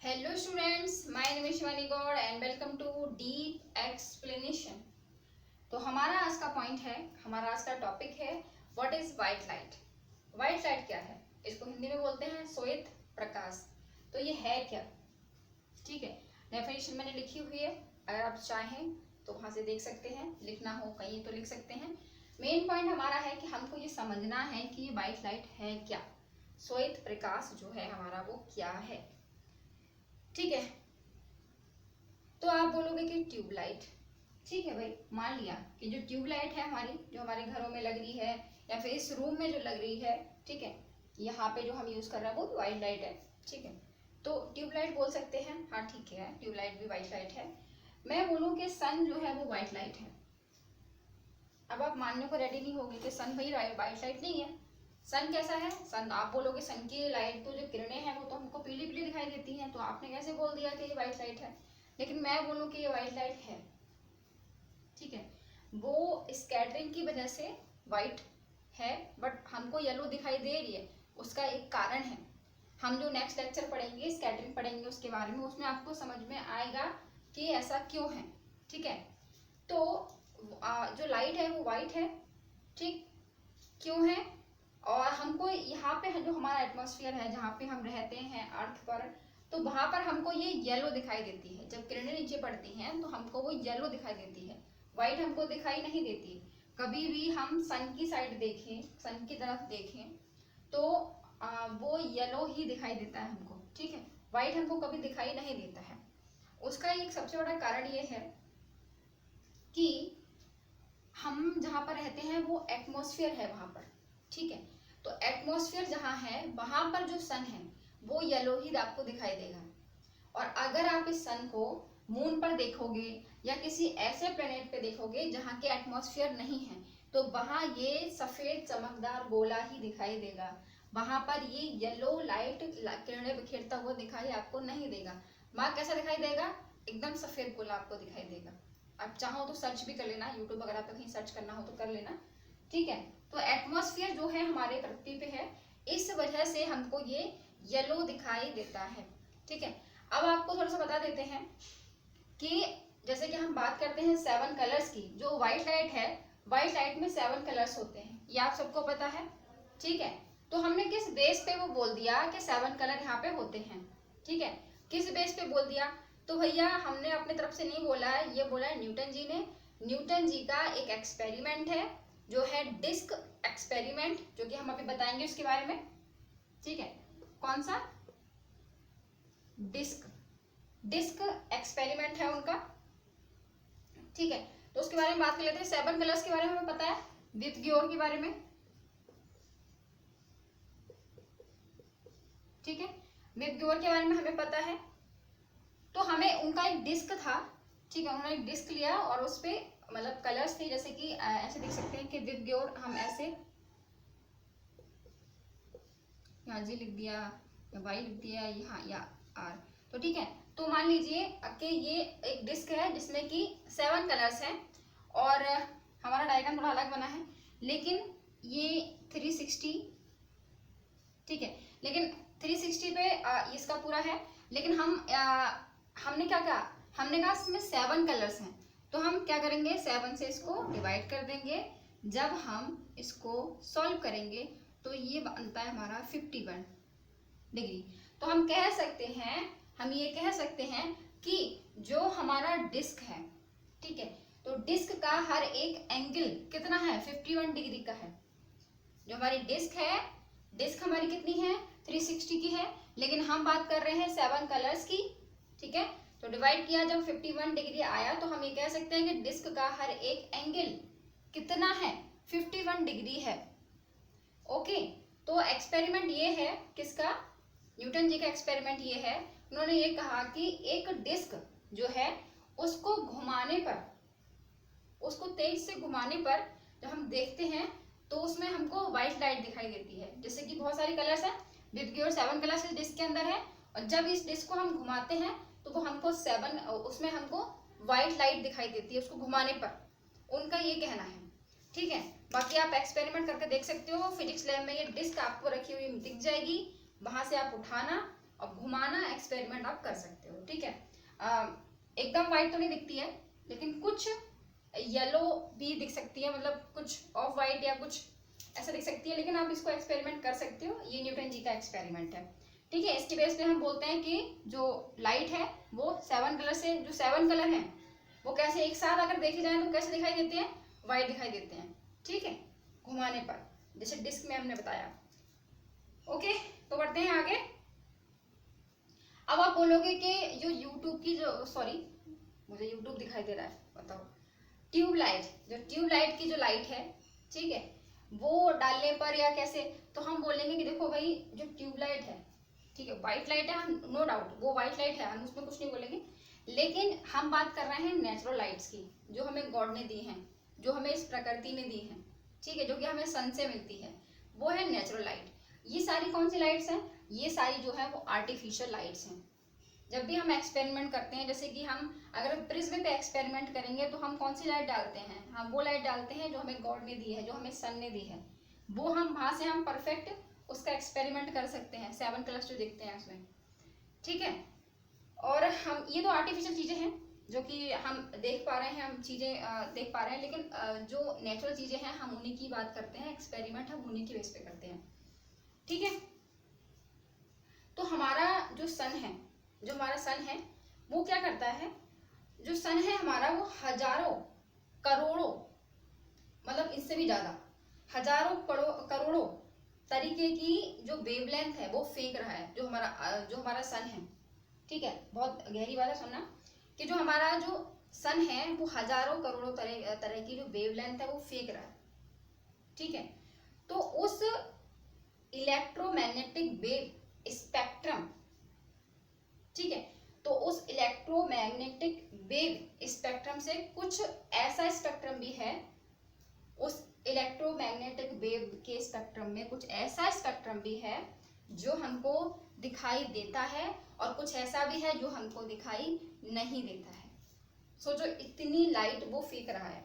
Hello students, my name is Shivani Gaur and welcome to Deep Explanation। तो हमारा आज का पॉइंट है, हमारा आज का टॉपिक है what is white light. White light क्या है? इसको हिंदी में बोलते हैं श्वेत प्रकाश। तो ये है क्या? ठीक है, डेफिनेशन मैंने लिखी हुई है, अगर आप चाहें तो वहां से देख सकते हैं, लिखना हो कहीं तो लिख सकते हैं। मेन पॉइंट हमारा है कि हमको ये समझना है कि व्हाइट लाइट है क्या, श्वेत प्रकाश जो है हमारा वो क्या है। ठीक है, तो आप बोलोगे कि ट्यूबलाइट। ठीक है भाई, मान लिया कि जो ट्यूबलाइट है हमारी, जो हमारे घरों में लग रही है या फिर इस रूम में जो लग रही है, ठीक है, यहाँ पे जो हम यूज कर रहे हैं वो भी व्हाइट लाइट है। ठीक है, तो ट्यूबलाइट बोल सकते हैं, हाँ ठीक है, ट्यूबलाइट भी व्हाइट लाइट है। मैं बोलूँ कि सन जो है वो व्हाइट लाइट है। अब आप मानने को रेडी नहीं होगे कि सन भाई व्हाइट लाइट नहीं है। सन कैसा है? सन आप बोलोगे सन की लाइट तो जो किरणें हैं वो तो हमको पीली पीली दिखाई देती हैं, तो आपने कैसे बोल दिया कि ये व्हाइट लाइट है। लेकिन मैं बोलूँ कि ये व्हाइट लाइट है। ठीक है, वो स्कैटरिंग की वजह से व्हाइट है बट हमको येलो दिखाई दे रही है। उसका एक कारण है, हम जो नेक्स्ट लेक्चर पढ़ेंगे, स्कैटरिंग पढ़ेंगे उसके बारे में, उसमें आपको समझ में आएगा कि ऐसा क्यों है। ठीक है, तो जो लाइट है वो व्हाइट है। ठीक, क्यों है? और हमको यहाँ पे जो हमारा एटमॉस्फेयर है, जहाँ पे हम रहते हैं अर्थ पर, तो वहां पर हमको ये येलो दिखाई देती है। जब किरणें नीचे पड़ती हैं तो हमको वो येलो दिखाई देती है, व्हाइट हमको दिखाई नहीं देती। कभी भी हम सन की साइड देखें, सन की तरफ देखें तो वो येलो ही दिखाई देता है हमको। ठीक है, व्हाइट हमको कभी दिखाई नहीं देता है। उसका एक सबसे बड़ा कारण ये है कि हम जहाँ पर रहते हैं वो एटमॉस्फेयर है वहां पर। ठीक है, तो एटमॉस्फेयर जहाँ है वहां पर जो सन है वो येलो ही आपको दिखाई देगा। और अगर आप इस सन को मून पर देखोगे या किसी ऐसे प्लेनेट पे देखोगे जहाँ के एटमॉस्फेयर नहीं है, तो वहां ये सफेद चमकदार गोला ही दिखाई देगा। वहां पर ये येलो लाइट किरणें बिखेरता हुआ दिखाई आपको नहीं देगा। वहां कैसा दिखाई देगा? एकदम सफेद गोला आपको दिखाई देगा। आप चाहो तो सर्च भी कर लेना, यूट्यूब वगैरह पे कहीं सर्च करना हो तो कर लेना। ठीक है, तो एटमॉस्फेयर जो है हमारे पृथ्वी पे है, इस वजह से हमको ये येलो दिखाई देता है। ठीक है, अब आपको थोड़ा सा बता देते हैं कि जैसे कि हम बात करते हैं 7 कलर्स की। जो व्हाइट लाइट है, व्हाइट लाइट में 7 कलर्स होते हैं, ये आप सबको पता है। ठीक है, तो हमने किस बेस पे वो बोल दिया कि 7 कलर यहाँ पे होते हैं? ठीक है, किस बेस पे बोल दिया? तो भैया हमने अपने तरफ से नहीं बोला है, ये बोला है न्यूटन जी ने। न्यूटन जी का एक एक्सपेरिमेंट है जो है डिस्क एक्सपेरिमेंट, जो कि हम अभी बताएंगे उसके बारे में। ठीक है, कौन सा? डिस्क एक्सपेरिमेंट है उनका। ठीक है, तो उसके बारे में बात कर लेते हैं। 7 कलर्स के बारे में हमें पता है, विथ ग्योर के बारे में। ठीक है, विथ ग्योर के बारे में हमें पता है। तो हमें उनका एक डिस्क था। ठीक है, उन्होंने एक डिस्क लिया और उस पे मतलब कलर्स थे, जैसे कि ऐसे देख सकते हैं कि विथ ग्योर हम ऐसे यहाँ जी लिख दिया या वाई लिख दिया यहाँ या आर। तो ठीक है, तो मान लीजिए कि ये एक डिस्क है जिसमें कि 7 कलर्स हैं और हमारा डायग्राम थोड़ा अलग बना है, लेकिन ये 360। ठीक है, लेकिन 360 पे इसका पूरा है, लेकिन हमने क्या कहा? हमने कहा इसमें 7 कलर्स हैं, तो हम क्या करेंगे? 7 से इसको डिवाइड कर देंगे। जब हम इसको सॉल्व करेंगे तो ये बनता है हमारा 51 डिग्री। तो हम कह सकते हैं, हम ये कह सकते हैं कि जो हमारा डिस्क है, ठीक है, तो डिस्क का हर एक एंगल कितना है? 51 डिग्री का है। जो हमारी डिस्क है, डिस्क हमारी कितनी है? 360 की है, लेकिन हम बात कर रहे हैं 7 कलर्स की। ठीक है, तो डिवाइड किया जब 51 डिग्री आया, तो हम ये कह सकते हैं कि डिस्क का हर एक एंगल कितना है? 51 डिग्री है। ओके, तो एक्सपेरिमेंट ये है किसका? न्यूटन जी का एक्सपेरिमेंट ये है। उन्होंने ये कहा कि एक डिस्क जो है उसको घुमाने पर, उसको तेज से घुमाने पर जब हम देखते हैं तो उसमें हमको व्हाइट लाइट दिखाई देती है। जैसे कि बहुत सारे कलर्स हैं, विथ ग्योर 7 कलर्स इस डिस्क के अंदर है, और जब इस डिस्क को हम घुमाते हैं तो वो हमको उसमें हमको व्हाइट लाइट दिखाई देती है उसको घुमाने पर। उनका ये कहना है। ठीक है, बाकी आप एक्सपेरिमेंट करके देख सकते हो, फिजिक्स लैब में ये डिस्क आपको रखी हुई दिख जाएगी, वहां से आप उठाना अब घुमाना एक्सपेरिमेंट आप कर सकते हो, ठीक है। एकदम व्हाइट तो नहीं दिखती है, लेकिन कुछ येलो भी दिख सकती है, मतलब कुछ ऑफ वाइट या कुछ ऐसा दिख सकती है, लेकिन आप इसको एक्सपेरिमेंट कर सकते हो। ये न्यूटन जी का एक्सपेरिमेंट है, ठीक है। इसके बेस पे हम बोलते हैं कि जो लाइट है वो 7 कलर से, जो 7 कलर हैं वो कैसे एक साथ अगर देखे जाए तो कैसे दिखाई देते हैं, वाइट दिखाई देते हैं, ठीक है, घुमाने पर, जैसे डिस्क में हमने बताया। ओके, तो बढ़ते हैं आगे। अब आप बोलोगे कि जो यूट्यूब की जो, सॉरी मुझे यूट्यूब दिखाई दे रहा है, बताओ, ट्यूबलाइट, जो ट्यूबलाइट की जो लाइट है, ठीक है, वो डालने पर या कैसे, तो हम बोलेंगे कि देखो भाई जो ट्यूबलाइट है, ठीक है, व्हाइट लाइट है, हम नो डाउट वो व्हाइट लाइट है, हम उसमें कुछ नहीं बोलेंगे, लेकिन हम बात कर रहे हैं नेचुरल लाइट्स की, जो हमें गॉड ने दी हैं, जो हमें इस प्रकृति ने दी हैं, ठीक है, जो कि हमें सन से मिलती है, वो है नेचुरल लाइट। ये सारी कौन सी लाइट्स हैं, ये सारी जो है वो आर्टिफिशियल लाइट्स हैं। जब भी हम एक्सपेरिमेंट करते हैं, जैसे कि हम अगर प्रिज्म पे एक्सपेरिमेंट करेंगे तो हम कौन सी लाइट डालते हैं, हम वो लाइट डालते हैं जो हमें गॉड ने दी है, जो हमें सन ने दी है, वो हम वहां से हम परफेक्ट उसका एक्सपेरिमेंट कर सकते हैं, 7 कलर्स जो दिखते हैं उसमें, ठीक है। और हम ये तो आर्टिफिशियल चीजें हैं जो कि हम देख पा रहे हैं, हम चीजें देख पा रहे हैं, लेकिन जो नेचुरल चीजें हैं हम उन्हीं की बात करते हैं, एक्सपेरिमेंट हम उन्हीं की बेस पे करते हैं, ठीक है। तो हमारा जो सन है, जो हमारा सन है वो क्या करता है, जो सन है हमारा वो हजारों करोड़ों, मतलब इससे भी ज्यादा हजारों करोड़ों तरीके की जो वेवलेंथ है वो फेंक रहा है, जो हमारा सन है, ठीक है। बहुत गहरी बात है, सुनना कि जो हमारा जो सन है वो हजारों करोड़ों तरह की जो वेवलेंथ है वो फेंक रहा है, ठीक है। तो उस इलेक्ट्रोमैग्नेटिक वेव स्पेक्ट्रम, ठीक है, तो उस इलेक्ट्रोमैग्नेटिक वेव स्पेक्ट्रम से कुछ ऐसा स्पेक्ट्रम भी है, उस इलेक्ट्रोमैग्नेटिक वेव के स्पेक्ट्रम में कुछ ऐसा स्पेक्ट्रम भी है जो हमको दिखाई देता है, और कुछ ऐसा भी है जो हमको दिखाई नहीं देता है। सोचो इतनी लाइट वो फेंक रहा है,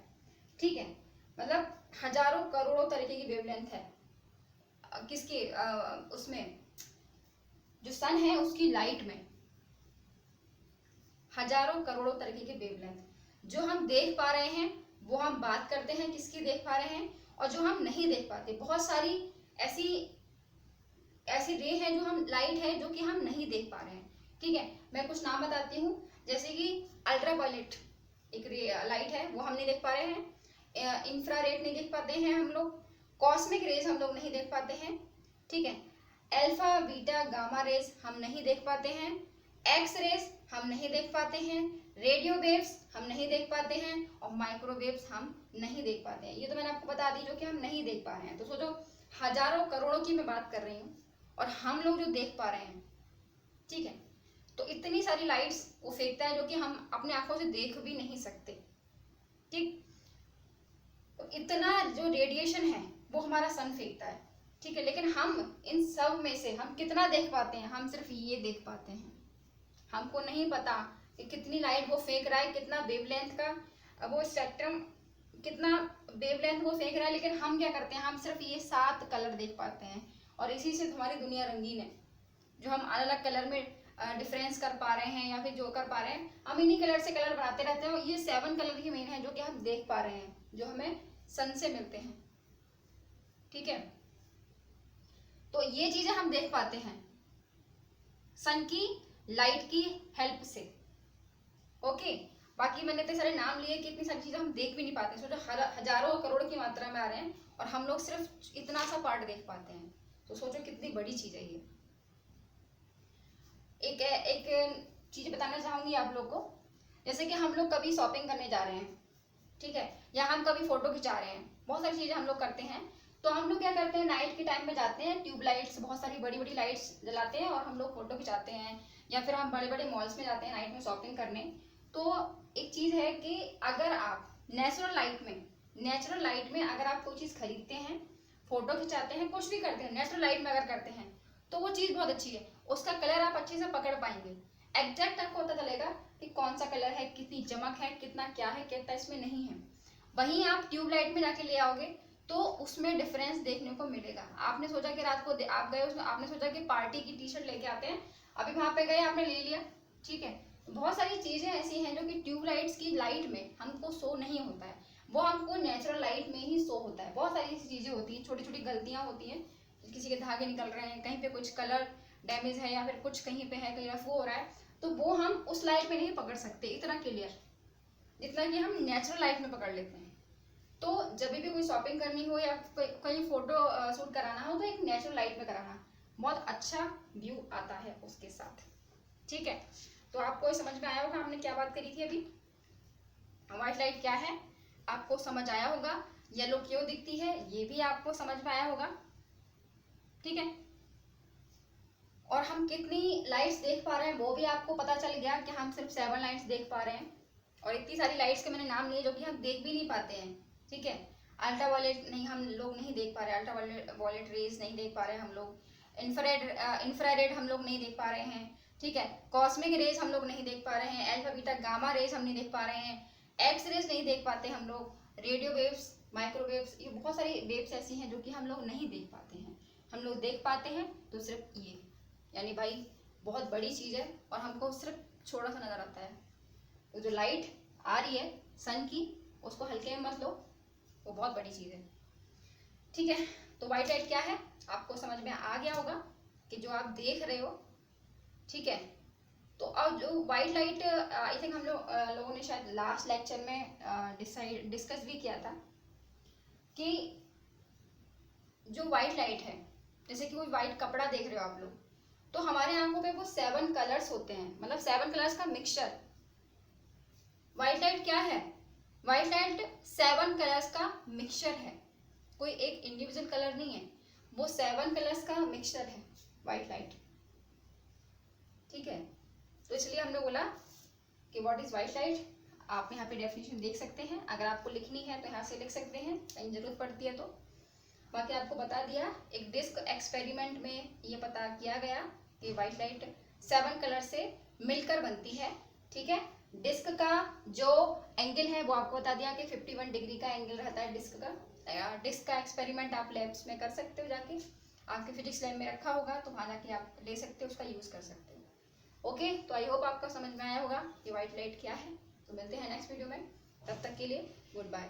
ठीक है, मतलब हजारों करोड़ों तरीके की वेवलेंथ है किसके उसमें जो सन है उसकी लाइट में हजारों करोड़ों तरीके के वेवलेंथ, जो हम देख पा रहे हैं वो हम बात करते हैं किसकी देख पा रहे हैं, और जो हम नहीं देख पाते, बहुत सारी ऐसी ऐसी रे है, जो हम लाइट है जो कि हम नहीं देख पा रहे हैं, ठीक है। मैं कुछ नाम बताती हूँ, जैसे कि अल्ट्रावायलेट एक रे लाइट है वो हम नहीं देख पा रहे हैं, इंफ्रारेड नहीं देख पाते हैं हम लोग, कॉस्मिक रेज हम लोग नहीं देख पाते हैं, ठीक है, अल्फा बीटा गामा रेज हम नहीं देख पाते हैं, एक्स रेज हम नहीं देख पाते हैं, रेडियो वेव्स हम नहीं देख पाते हैं, और माइक्रोवेव्स हम नहीं देख पाते हैं। ये तो मैंने आपको बता दी जो कि हम नहीं देख पा रहे हैं। तो सोचो हजारों करोड़ों की मैं बात कर रही हूँ और हम लोग जो देख पा रहे हैं, ठीक है, तो इतनी सारी लाइट्स वो फेंकता है जो कि हम अपने आंखों से देख भी नहीं सकते, ठीक। तो इतना जो रेडिएशन है वो हमारा सन फेंकता है, ठीक है, लेकिन हम इन सब में से हम कितना देख पाते हैं, हम सिर्फ ये देख पाते हैं, हमको नहीं पता कि कितनी लाइट वो फेंक रहा है, कितना वेवलेंथ का वो स्पेक्ट्रम, कितना वेवलेंथ वो फेंक रहा है, लेकिन हम क्या करते हैं, हम सिर्फ ये 7 कलर देख पाते हैं, और इसी से हमारी दुनिया रंगीन है, जो हम अलग अलग कलर में डिफरेंस कर पा रहे हैं या फिर जो कर पा रहे हैं, हम इन्हीं कलर से कलर बनाते रहते हैं, और ये 7 कलर ही मेन है जो कि हम देख पा रहे हैं, जो हमें सन से मिलते हैं, ठीक है। तो ये चीजें हम देख पाते हैं सन की लाइट की हेल्प से, ओके। बाकी मैंने इतने सारे नाम लिए कि इतनी सारी चीजें हम देख भी नहीं पाते, सोचो हजारों करोड़ की मात्रा में आ रहे हैं और हम लोग सिर्फ इतना सा पार्ट देख पाते हैं, तो सोचो कितनी बड़ी चीज है ये। एक चीज बताना चाहूंगी आप लोग को, जैसे कि हम लोग कभी शॉपिंग करने जा रहे हैं, ठीक है, या हम कभी फोटो खिंचा रहे हैं, बहुत सारी चीजें हम लोग करते हैं, तो हम लोग क्या करते हैं, नाइट के टाइम में जाते हैं, ट्यूब लाइट्स, बहुत सारी बड़ी बड़ी लाइट्स जलाते हैं और हम लोग फोटो खिंचाते हैं, या फिर हम बड़े बड़े मॉल्स में जाते हैं नाइट में शॉपिंग करने। तो एक चीज है कि अगर आप नेचुरल लाइट में अगर आप कोई चीज खरीदते हैं, फोटो खिंचाते हैं, कुछ भी करते हैं नेचुरल लाइट में अगर करते हैं, तो वो चीज बहुत अच्छी है, उसका कलर आप अच्छे से पकड़ पाएंगे, एग्जैक्ट आपको पता चलेगा कि कौन सा कलर है, कितनी चमक है, कितना क्या है, कितना इसमें नहीं है। वहीं आप ट्यूबलाइट में जाके ले आओगे तो उसमें डिफरेंस देखने को मिलेगा। आपने सोचा कि रात को आप गए उसमें, आपने सोचा कि पार्टी की टी शर्ट लेके आते हैं, अभी वहां पे गए, आपने ले लिया, ठीक है। बहुत सारी चीजें ऐसी हैं जो कि ट्यूबलाइट्स की लाइट में हमको शो नहीं होता है, वो हमको नेचुरल लाइट में ही शो होता है। बहुत सारी ऐसी चीजें होती हैं, छोटी छोटी गलतियां होती हैं, किसी के धागे निकल रहे हैं, कहीं पे कुछ कलर डैमेज है, या फिर कुछ कहीं पे है, कहीं रफ हो रहा है, तो वो हम उस लाइट में नहीं पकड़ सकते इतना क्लियर जितना कि हम नेचुरल लाइट में पकड़ लेते हैं। तो जब भी कोई शॉपिंग करनी हो या कहीं फोटो शूट कराना हो, तो एक नेचुरल लाइट में कराना, बहुत अच्छा व्यू आता है उसके साथ, ठीक है। तो आपको समझ में आया होगा हमने क्या बात करी थी अभी। व्हाइट लाइट क्या है आपको समझ आया होगा, येलो क्यों दिखती है ये भी आपको समझ में आया होगा, ठीक है। और हम कितनी लाइट्स देख पा रहे हैं वो भी आपको पता चल गया कि हम सिर्फ 7 लाइट्स देख पा रहे हैं, और इतनी सारी लाइट्स के मैंने नाम लिए जो कि हम देख भी नहीं पाते हैं, ठीक है। अल्ट्रा वायलेट नहीं, हम लोग नहीं देख पा रहे, अल्ट्रा वायलेट रेज नहीं देख पा रहे हम लोग, इंफ्रारेड हम लोग नहीं देख पा रहे हैं, ठीक है। कॉस्मिक रेज हम लोग नहीं देख पा रहे हैं, अल्फा बीटा गामा रेज हम नहीं देख पा रहे हैं, एक्स रेज नहीं देख पाते हम लोग, रेडियो वेव्स, माइक्रोवेव्स, ये बहुत सारी वेव्स ऐसी हैं जो कि हम लोग नहीं देख पाते हैं। हम लोग देख पाते हैं तो सिर्फ ये, यानी भाई बहुत बड़ी चीज है और हमको सिर्फ छोटा सा नजर आता है। तो जो लाइट आ रही है सन की, उसको हल्के में मत लो, वो बहुत बड़ी चीज है, ठीक है। तो व्हाइट लाइट क्या है आपको समझ में आ गया होगा कि जो आप देख रहे हो, ठीक है। तो अब जो व्हाइट लाइट, आई थिंक हम लोगों ने शायद लास्ट लेक्चर में डिस्कस भी किया था कि जो व्हाइट लाइट है, जैसे कि कोई व्हाइट कपड़ा देख रहे हो आप लोग, तो हमारे आंखों पे वो 7 कलर्स होते हैं, मतलब 7 कलर्स का मिक्सचर। व्हाइट लाइट क्या है, व्हाइट लाइट 7 कलर्स का मिक्सचर है, कोई एक इंडिविजुअल कलर नहीं है, वो 7 कलर्स का मिक्सचर है व्हाइट लाइट, ठीक है। तो इसलिए हमने बोला कि व्हाट इज व्हाइट लाइट। आप यहाँ पे डेफिनेशन देख सकते हैं, अगर आपको लिखनी है तो यहाँ से लिख सकते हैं, कहीं जरूरत पड़ती है तो। बाकी आपको बता दिया, एक डिस्क एक्सपेरिमेंट में ये पता किया गया कि व्हाइट लाइट 7 कलर से मिलकर बनती है, ठीक है। डिस्क का जो एंगल है वो आपको बता दिया कि 51 डिग्री का एंगल रहता है डिस्क का। डिस्क का एक्सपेरिमेंट आप लैब्स में कर सकते हो, जाके आपके फिजिक्स लैब में रखा होगा, तो वहाँ जाके आप ले सकते हो, उसका यूज कर सकते हो। ओके, तो आई होप आपको समझ में आया होगा कि व्हाइट लाइट क्या है। तो मिलते हैं नेक्स्ट वीडियो में, तब तक के लिए गुड बाय।